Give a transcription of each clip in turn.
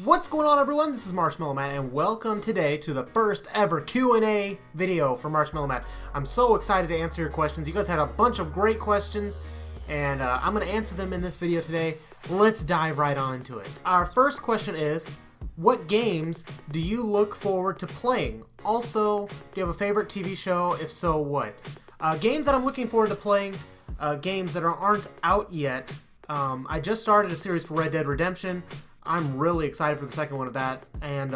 What's going on, everyone? This is Marshmallow Man, and welcome today to the first ever Q&A video for Marshmallow Man. I'm so excited to answer your questions. You guys had a bunch of great questions, and I'm going to answer them in this video today. Let's dive right on into it. Our first question is, what games do you look forward to playing? Also, do you have a favorite TV show? If so, what? Games that I'm looking forward to playing, games that aren't out yet. I just started a series for Red Dead Redemption. I'm really excited for the second one of that. And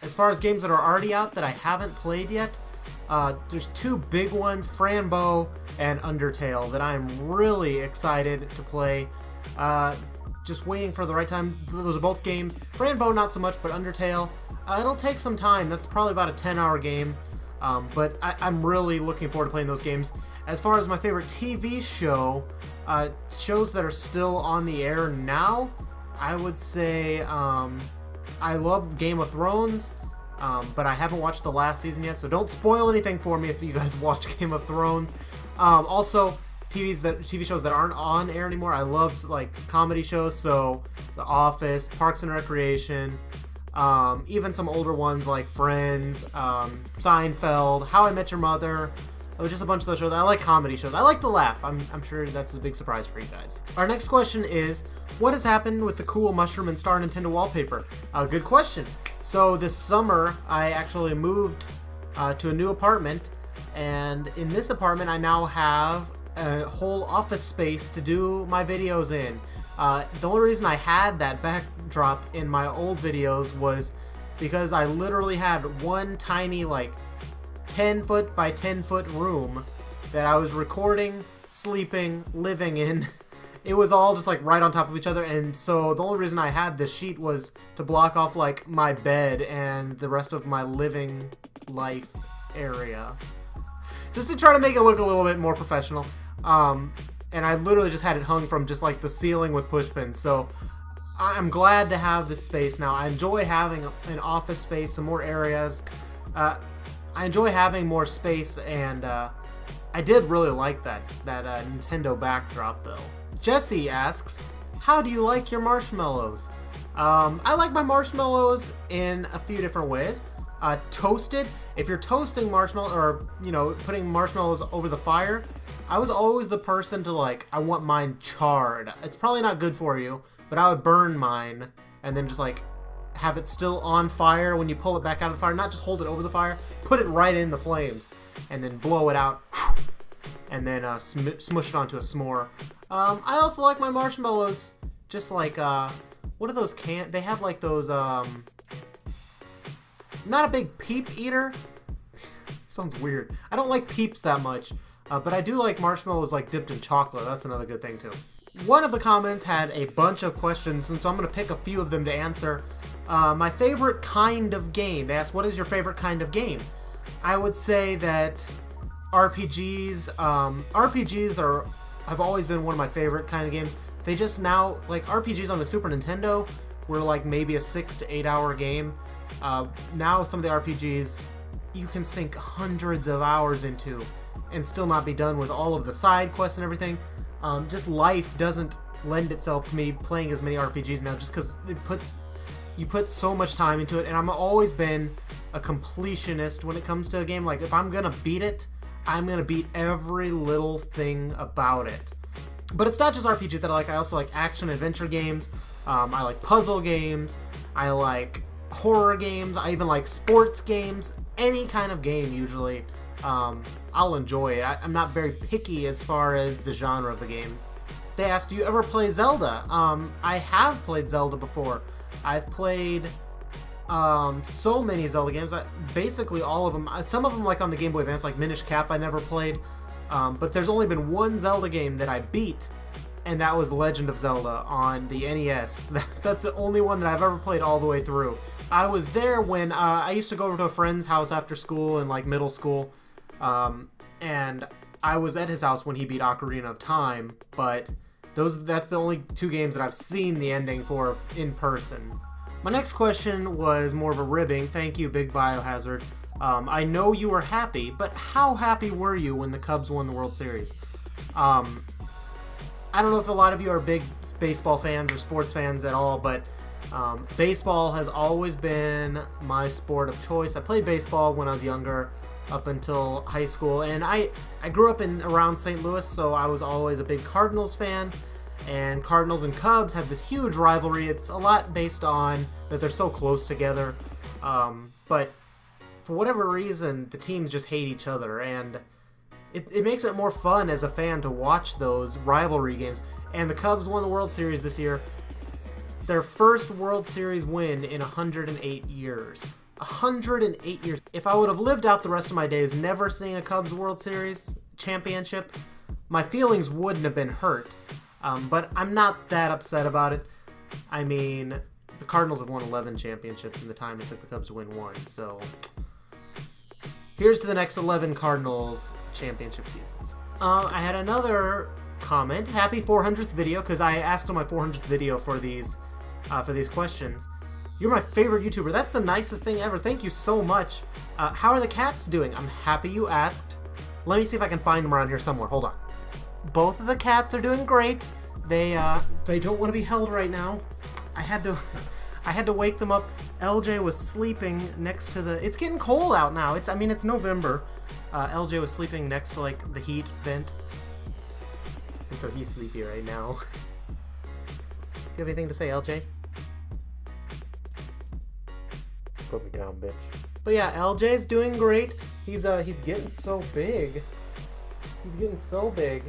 as far as games that are already out that I haven't played yet, there's two big ones, Frambo and Undertale, that I'm really excited to play. Just waiting for the right time. Those are both games. Frambo not so much, but Undertale, it'll take some time. That's probably about a 10-hour game. But I'm really looking forward to playing those games. As far as my favorite TV show, shows that are still on the air now, I would say I love Game of Thrones, but I haven't watched the last season yet, so don't spoil anything for me if you guys watch Game of Thrones. Also, TV shows that aren't on air anymore. I love like comedy shows, so The Office, Parks and Recreation, even some older ones like Friends, Seinfeld, How I Met Your Mother. Just a bunch of those shows. I like comedy shows. I like to laugh. I'm sure that's a big surprise for you guys. Our next question is, what has happened with the cool mushroom and star Nintendo wallpaper? Good question. So this summer, I actually moved to a new apartment, and in this apartment, I now have a whole office space to do my videos in. The only reason I had that backdrop in my old videos was because I literally had one tiny, like, 10-foot by 10-foot room that I was recording, sleeping, living in. It was all just like right on top of each other, and so the only reason I had this sheet was to block off like my bed and the rest of my living life area, just to try to make it look a little bit more professional. And I literally just had it hung from just like the ceiling with push pins. So I'm glad to have this space now. I enjoy having an office space, some more areas. I enjoy having more space, and I did really like that Nintendo backdrop though. Jesse asks, how do you like your marshmallows? I like my marshmallows in a few different ways. Toasted. If you're toasting marshmallow, or putting marshmallows over the fire, I was always the person to like, I want mine charred. It's probably not good for you, but I would burn mine and then just like have it still on fire when you pull it back out of the fire. Not just hold it over the fire, put it right in the flames and then blow it out and then smush it onto a s'more. I also like my marshmallows just like, what are those they have like those, not a big peep eater. Sounds weird. I don't like peeps that much, but I do like marshmallows like dipped in chocolate. That's another good thing too. One of the comments had a bunch of questions, and so I'm going to pick a few of them to answer. My favorite kind of game. They asked, what is your favorite kind of game? I would say that RPGs. RPGs have always been one of my favorite kind of games. They just now, like RPGs on the Super Nintendo, were like maybe a 6 to 8 hour game. Now some of the RPGs you can sink hundreds of hours into and still not be done with all of the side quests and everything. Just life doesn't lend itself to me playing as many RPGs now, just because you put so much time into it, and I've always been a completionist when it comes to a game. Like, if I'm gonna beat it, I'm gonna beat every little thing about it. But it's not just RPGs that I like. I also like action adventure games. I like puzzle games. I like horror games. I even like sports games. Any kind of game, usually. I'll enjoy it. I'm not very picky as far as the genre of the game. They asked, do you ever play Zelda? I have played Zelda before. I've played so many Zelda games. Basically all of them. Some of them like on the Game Boy Advance, like Minish Cap I never played. But there's only been one Zelda game that I beat, and that was Legend of Zelda on the NES. That's the only one that I've ever played all the way through. I was there when I used to go over to a friend's house after school in like middle school. And I was at his house when he beat Ocarina of Time, but that's the only two games that I've seen the ending for in person. My next question was more of a ribbing. Thank you, Big Biohazard. I know you were happy, but how happy were you when the Cubs won the World Series? I don't know if a lot of you are big baseball fans or sports fans at all, but Baseball has always been my sport of choice. I played baseball when I was younger, up until high school, and I grew up in around St. Louis, so I was always a big Cardinals fan. And Cardinals and Cubs have this huge rivalry. It's a lot based on that they're so close together, but for whatever reason, the teams just hate each other, and it makes it more fun as a fan to watch those rivalry games. And the Cubs won the World Series this year. Their first World Series win in 108 years. 108 years. If I would have lived out the rest of my days never seeing a Cubs World Series championship, my feelings wouldn't have been hurt. But I'm not that upset about it. I mean, the Cardinals have won 11 championships in the time it took the Cubs to win one. So here's to the next 11 Cardinals championship seasons. I had another comment. Happy 400th video, because I asked on my 400th video for these questions. You're my favorite YouTuber. That's the nicest thing ever. Thank you so much. How are the cats doing? I'm happy you asked. Let me see if I can find them around here somewhere. Hold on. Both of the cats are doing great. They don't want to be held right now. I had to wake them up. LJ was sleeping next to the. It's getting cold out now. It's November. LJ was sleeping next to like the heat vent, and so he's sleepy right now. You have anything to say, LJ? Put me down, bitch. But yeah, LJ's doing great. He's getting so big. He's getting so big.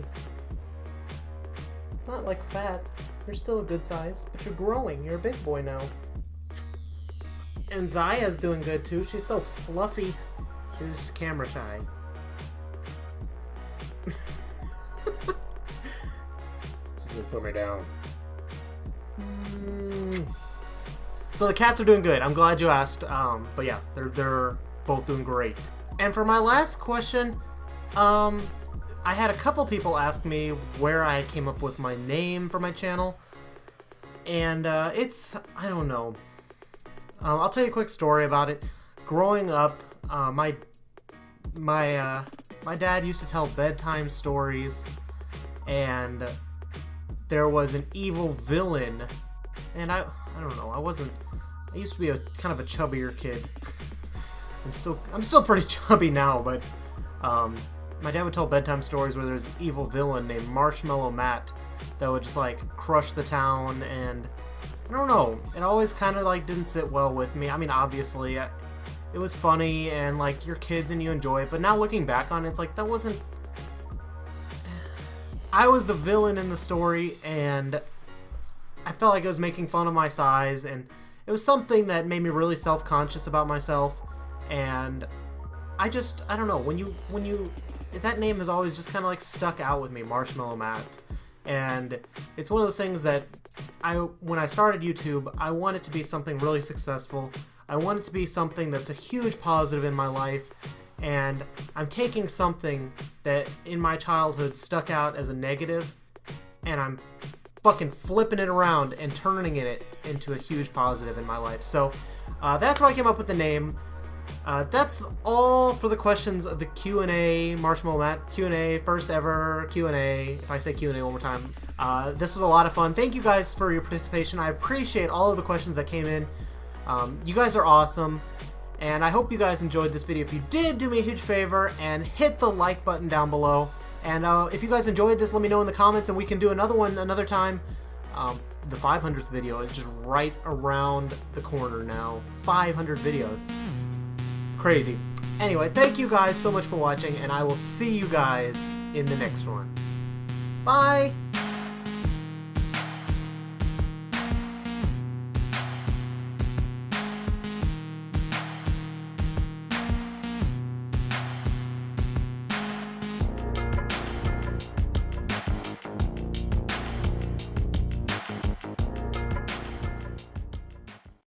Not like fat. You're still a good size, but you're growing. You're a big boy now. And Zaya's doing good too. She's so fluffy. She's camera shy. She's gonna put me down. So the cats are doing good. I'm glad you asked. But yeah, they're both doing great. And for my last question, I had a couple people ask me where I came up with my name for my channel, and I don't know. I'll tell you a quick story about it. Growing up, my dad used to tell bedtime stories, and there was an evil villain, and I don't know. I used to be a kind of a chubbier kid. I'm still pretty chubby now, but my dad would tell bedtime stories where there was an evil villain named Marshmallow Matt that would just like crush the town, and I don't know, it always kind of like didn't sit well with me. I mean, obviously it was funny and like you're kids and you enjoy it, but now looking back on it, it's like that wasn't. I was the villain in the story, and I felt like I was making fun of my size, and it was something that made me really self-conscious about myself. And I don't know, when you that name has always just kind of like stuck out with me, Marshmallow Matt. And it's one of those things that when I started YouTube, I want it to be something really successful. I want it to be something that's a huge positive in my life. And I'm taking something that in my childhood stuck out as a negative, and I'm fucking flipping it around and turning it into a huge positive in my life. So that's why I came up with the name. That's all for the questions of the Q&A, Marshmallow Matt Q&A, first ever Q&A. If I say Q&A one more time. This was a lot of fun. Thank you guys for your participation. I appreciate all of the questions that came in. You guys are awesome. And I hope you guys enjoyed this video. If you did, do me a huge favor and hit the like button down below. And if you guys enjoyed this, let me know in the comments and we can do another one another time. The 500th video is just right around the corner now. 500 videos. Crazy. Anyway, thank you guys so much for watching, and I will see you guys in the next one. Bye!